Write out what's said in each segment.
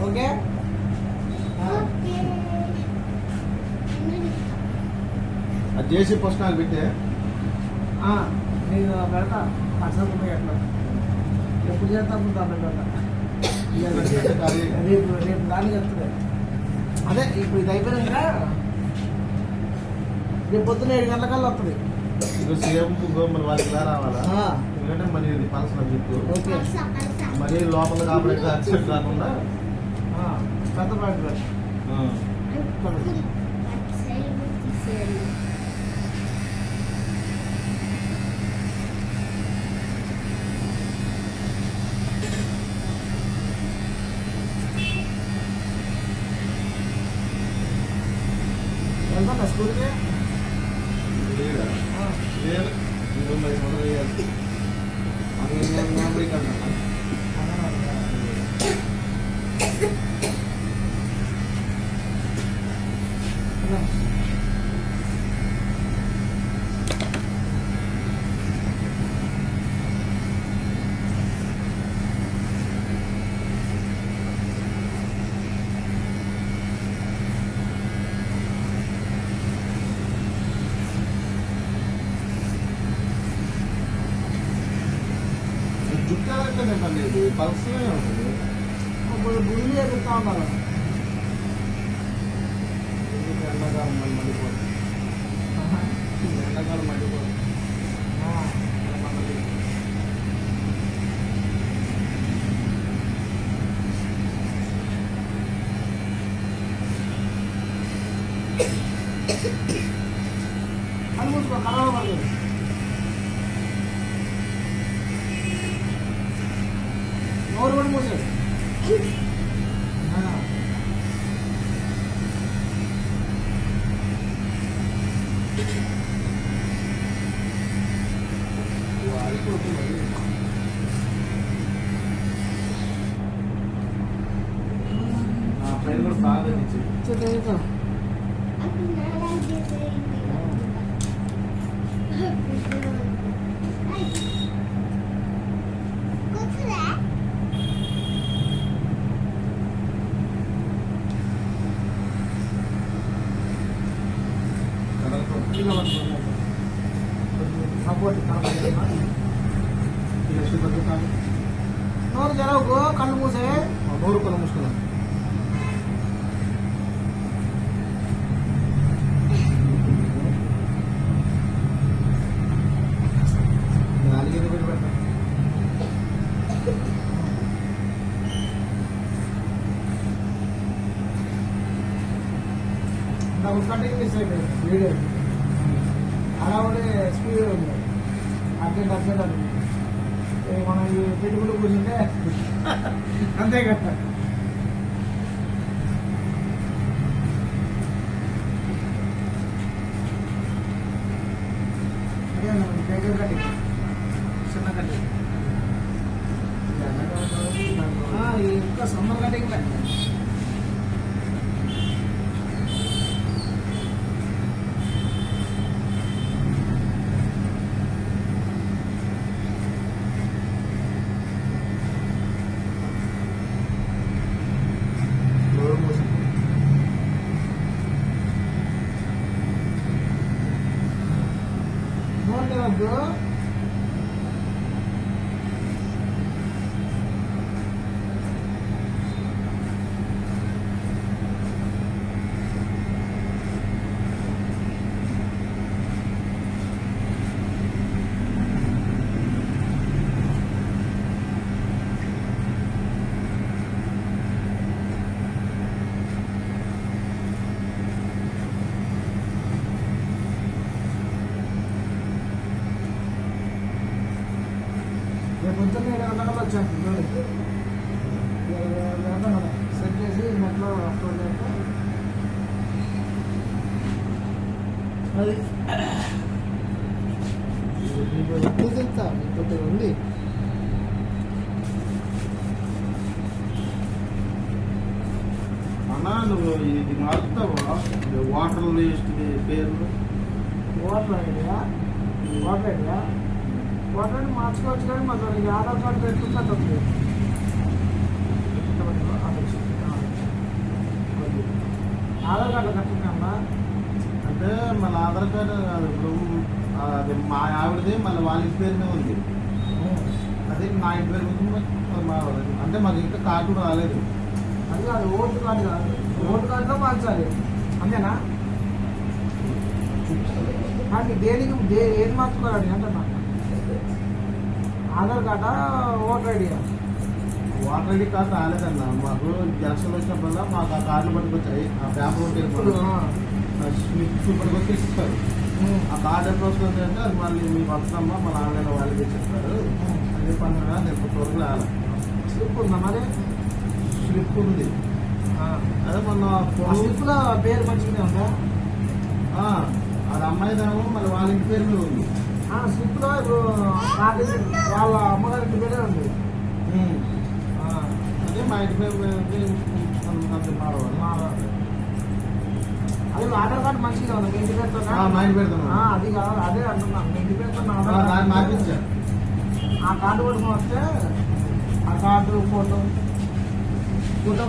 Okay అది చేసి first నాకు పెట్టే నేను పెడతా పచ్చడి ఎట్లా ఎప్పుడు చేస్తాను దాంట్లో పెడతా రేపు రేపు దానికి చెప్తుంది అదే ఇప్పుడు ఇది అయిపోయినాక రేపు పొద్దున్న 7 గంటలకల్లా వస్తుంది ఇక సేమ్ మరి వాళ్ళకి ఇలా రావాలా ఎందుకంటే మరి ఇది పలసన చెప్పు ఓకే మరి లోపల కాబట్టి అర్చట్ కాకుండా పెద్ద ప్యాకెట్ వెళ్తాను స్కూల్కి లేదా లేదు మీరు మరి మొదలు వేయాలి అమెరికా జుట్టాలంటే పల్సనే ఉంటుంది గుళ్ళు ఎదుగుతా ఉన్నారు ఎండాకాలం మండిపోతుంది ఎండాకాలం మండిపోతుంది అని మూసుకో కలవ పడలేదు నోరు కూడా మూసాడు నా ఫ్రెండ్ కూడా బాగా తెచ్చింది సపోర్ట్ నోరు జరగకు కళ్ళు మూసే నూరు రూపాయలు మూసుకున్నాను నాలుగేది పెట్టి పెట్టాను నాకు కటింగ్ మిస్ అయిపోయింది వీడియో అలా ఉండే స్పీడ్ ఉంది అర్జెంట్ అర్జెంట్ అది మనం పెట్టుకుంటూ కూర్చుంటే అంతే కదా అదే దగ్గర కటింగ్ చిన్న కటింగ్ ఇంకా సమ్మర్ కటింగ్ వద్దు పొద్దున్న 7 గంటలకు వచ్చాను సెట్ చేసి నెట్లో అప్లోడ్ చేస్తా అది తెలుసా మీకు ఉంది అన్నా నువ్వు ఇది మారుతావా వాటర్ వేస్ట్ పేర్లు వాటర్ ఐడియా వాటర్ మార్చుకోవచ్చు కానీ మాకు ఆధార్ కార్డు పెట్టుకుంటే అది ఆధార్ కార్డు కట్టుకున్నా అంటే మన ఆధార్ కార్డు కాదు ఇప్పుడు అది మా ఆవిడది మళ్ళీ వాళ్ళ ఇంటి పేరునే ఉంది. అదే నా ఇంటి పేరు మీద అంటే మాకు ఇంకా కార్డు కూడా రాలేదు. అది కాదు ఓటు కార్డు కాదు, ఓటు కార్డులో మార్చాలి అంతేనా? కానీ దేనికి ఏది మార్చుకోవాలి అంటున్నా? ఆధార్ కార్డా ఓటర్ ఐడియా? ఓటర్ ఐడి కార్డు రాలేదన్న మాకు. ఎలక్షన్ వచ్చినప్పుడల్లా మాకు ఆ కార్డులు పట్టుకొచ్చాయి. ఆ పేపర్ ఉంటే స్లిప్ పట్టుకొచ్చి ఇస్తారు. ఆ కార్డు ఎప్పుడు వస్తుంది అంటే అది మళ్ళీ మీకు వస్తున్నామా మళ్ళీ ఆన్లైన్లో వాళ్ళకి చెప్తారు అని చెప్పన్నా. నేను వరకు రావాలి. స్లిప్ ఉందా మరి? స్లిప్ ఉంది. అదే మొన్న స్లిప్లో పేరు మంచిగానే ఉందా? అది అమ్మాయిదేమో మళ్ళీ వాళ్ళ ఇంటి పేరు మీద ఉంది. స్లిప్లో ఇప్పుడు వాళ్ళ అమ్మగారి ఇంటి పేరే ఉంది. అదే మా ఇంటి పేరు మీద అది ఆధార్ కార్డు మంచిగా ఉంది. మీ ఇంటి పేరుతో మా ఇంటి పేరుతో అది కాదు, అదే అంటున్నాను. మీ ఇంటి పేరుతో మార్పించా. ఆ కార్డు పట్టుకుని వస్తే ఆ కార్డు ఫోటో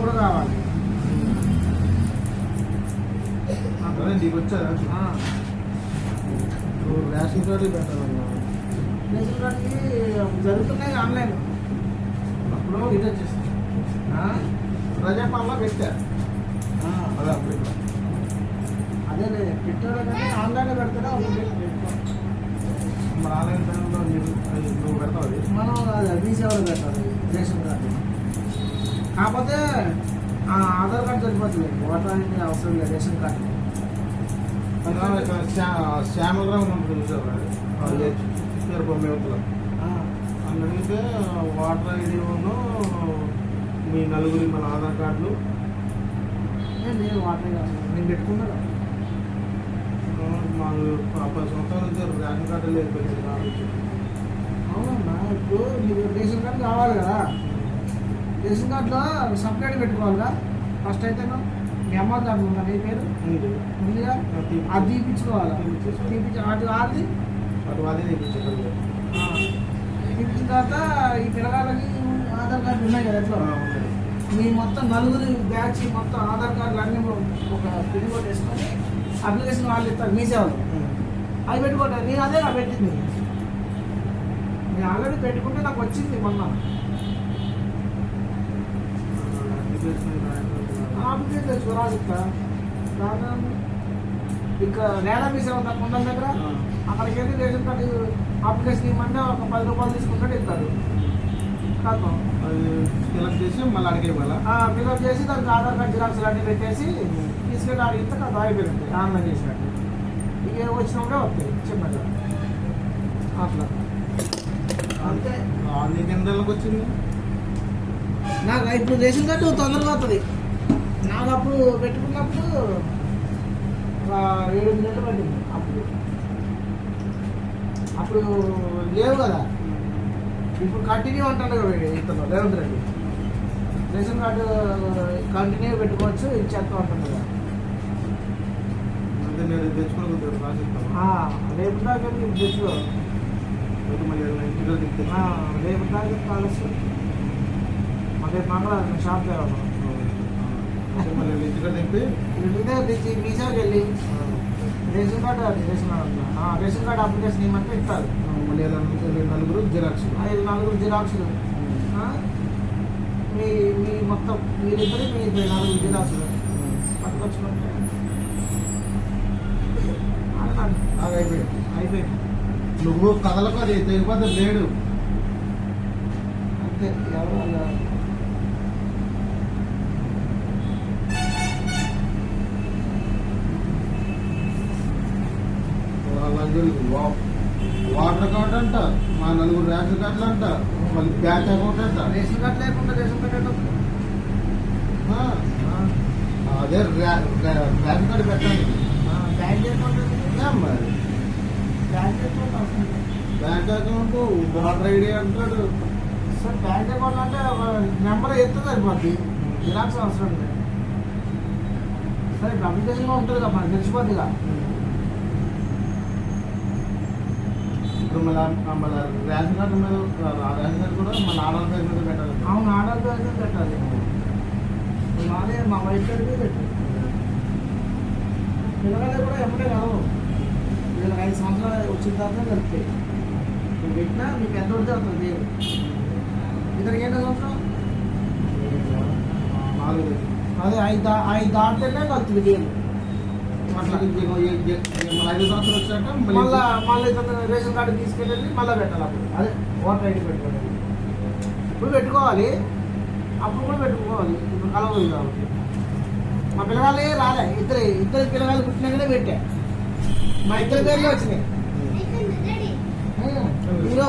కూడా కావాలి. నీకు వచ్చారా? రేషన్ కార్డు పెట్టాలన్నా. రేషన్ కార్డుకి జరుగుతున్నాయి ఆన్లైన్. అప్పుడు ఇది వచ్చేసి ప్రజాపాలన పెట్టా. అదే అప్పుడు అదే పెట్టాడు కానీ ఆన్లైన్లో పెడితేనే మరి ఆన్లైన్ టైంలో నువ్వు పెడతావు అది. మనం మీ సేవలో పెట్టాలి రేషన్ కార్డు. కాకపోతే ఆధార్ కార్డు సరిపోతుంది, ఓటర్ ఐడి అవసరం లేదు. రేషన్ కార్డు శ్యామగ్రామం ఉంటుంది చూసారు పేరు బొమ్మలో అందుకే ఓటర్ ఐడిను మీ నలుగురి మన ఆధార్ కార్డులు. నేను ఓటర్ ఐడి నేను పెట్టుకున్నాను. మాకు 10 సంవత్సరాల నుంచి రేషన్ కార్డు లేదు. అవునమ్మా, ఇప్పుడు మీకు రేషన్ కార్డు కావాలి కదా, రేషన్ కార్డులో సపరేట్ పెట్టుకోవాలిగా. ఫస్ట్ అయితే మీ అమ్మ కార్డు ఉందా? నీ పేరు ఉందిగా, అది తీపించుకోవాలా? తీపించి అటు వాళ్ళది అటు అది తీపించాలి. తీపించిన తర్వాత ఈ పిల్లగాళ్ళకి ఆధార్ కార్డు ఉన్నాయి కదా ఎట్లా మీ మొత్తం నలుగురి బ్యాచ్ మొత్తం ఆధార్ కార్డులు అన్నీ ఒక పిన్ కోడ్ వేసుకొని అప్లికేషన్ వాళ్ళు ఇస్తారు మీ సేవలు. అది పెట్టుకోండి. నేను అదే నాకు పెట్టింది. నేను ఆల్రెడీ పెట్టుకుంటే నాకు వచ్చింది మొన్న. అప్లికేషన్ తెచ్చుకోరాదు ఇక్కడ నేల మీ సేవ తప్పకుండా దగ్గర అక్కడికి వెళ్ళి రేషన్ కార్డు అప్లికేషన్ ఇవ్వమంటే ఒక 10 రూపాయలు తీసుకుంటే ఇస్తారు. కాదు ఫిలప్ చేసి మళ్ళీ అడిగే మళ్ళీ ఫిలప్ చేసి దానికి ఆధార్ కార్డు జిరాక్స్ అన్నీ పెట్టేసి తీసుకెళ్ళి అడిగితే నాకు అయిపోయింది ఆన్లైన్ చేసినట్టు. ఇక వచ్చినప్పుడే వస్తాయి చిన్నగా అట్లా అంతే. నీకు ఎన్ని నెలలకు వచ్చింది? నాకు ఇప్పుడు రేషన్ కార్డు తొందరగా వస్తుంది. నాకు అప్పుడు పెట్టుకున్నప్పుడు 7 నెలలు పట్టింది. అప్పుడు లేవు కదా, ఇప్పుడు కంటిన్యూ అంటాడు కదా ఇతను Revanth Reddy. Ration card continue పెట్టుకోవచ్చు ఇచ్చేస్తా ఉంటుంది కదా. అంటే నేను తెచ్చుకోలేదు రేపు దాకా తెచ్చుకో. రేపు దాకా కావచ్చు. రేపు మంగళవారం షాప్ తేవాలి. ఇంటికాడ తింటే మీ సేవకి వెళ్ళి ration card ration card application ఇవ్వమంటే ఇస్తారు. మళ్ళీ నలుగురు జిరాక్స్లు 4 జిరాక్స్లు మీ మొత్తం మీరిద్దరు మీ 4 జిరాక్స్లు పట్టుకొచ్చుకుంటే అయిపోయింది. నువ్వు కథలకు అది తెగిపోతే లేడు అంతే. ఎవరు వాటర్ అకౌంట్ అంట, మా నలుగురు రేషన్ కార్డులు అంట, మళ్ళీ బ్యాంక్ అకౌంట్ అంట. రేషన్ కార్డు లేకుండా రేషన్ పెట్టేటప్పుడు అదే రేషన్ కార్డు పెట్టండి. బ్యాంక్ అకౌంట్ మరి బ్యాంక్ అకౌంట్ వాటర్ ఐడి అంటాడు. సార్ బ్యాంక్ అకౌంట్ అంటే ఒక నెంబర్ ఎత్తుంది సరిపోద్ది, జిరాక్స్ అవసరం లేదు. సరే ఇప్పుడు అప్లికేషన్లో ఉంటుంది కదా మనకు తెలిసిపోద్దిగా. ఇప్పుడు మళ్ళీ రేషన్ కార్డు మీద రేషన్ కార్డు కూడా మన ఆధార్ పేరు మీద పెట్టాలి. అవును, ఆధార్ పేరు మీద పెట్టాలి. మాదే మా వైఫ్ పేరు మీద పెట్టాలి. పిల్లగాళ్ళు కూడా ఎప్పుడే కలవు వీళ్ళకి 5 సంవత్సరాలు వచ్చిన తర్వాత కలుపుతాయి నువ్వు పెట్టినా మీకు ఎంత పడితే అంత లేదు ఇతనికి ఏంటో సంవత్సరం నాలుగు అదే 5 దాటితేనే కలుపుతుంది గేలు అట్లా 5 సంవత్సరాలు వచ్చాక మళ్ళీ ఇతను రేషన్ కార్డు తీసుకెళ్ళి మళ్ళీ పెట్టాలి అప్పుడు అదే ఓటర్ ఐడి పెట్టుకోవాలి ఇప్పుడు పెట్టుకోవాలి అప్పుడు కూడా పెట్టుకోవాలి ఇప్పుడు కలవదు కాబట్టి మా పిల్లగాళ్ళే రాలే ఇద్దరు పిల్లగాళ్ళు పుట్టినాకనే పెట్టా మా ఇద్దరు పేర్లు వచ్చినాయి హీరో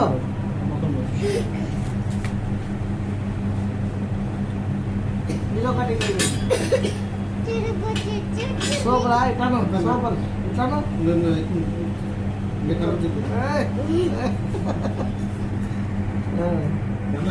హీరో కటింగ్ సూపరా ఇట్లాను సూపర్ ఇట్లాను ఎక్కడ ఏయ్. ఎంత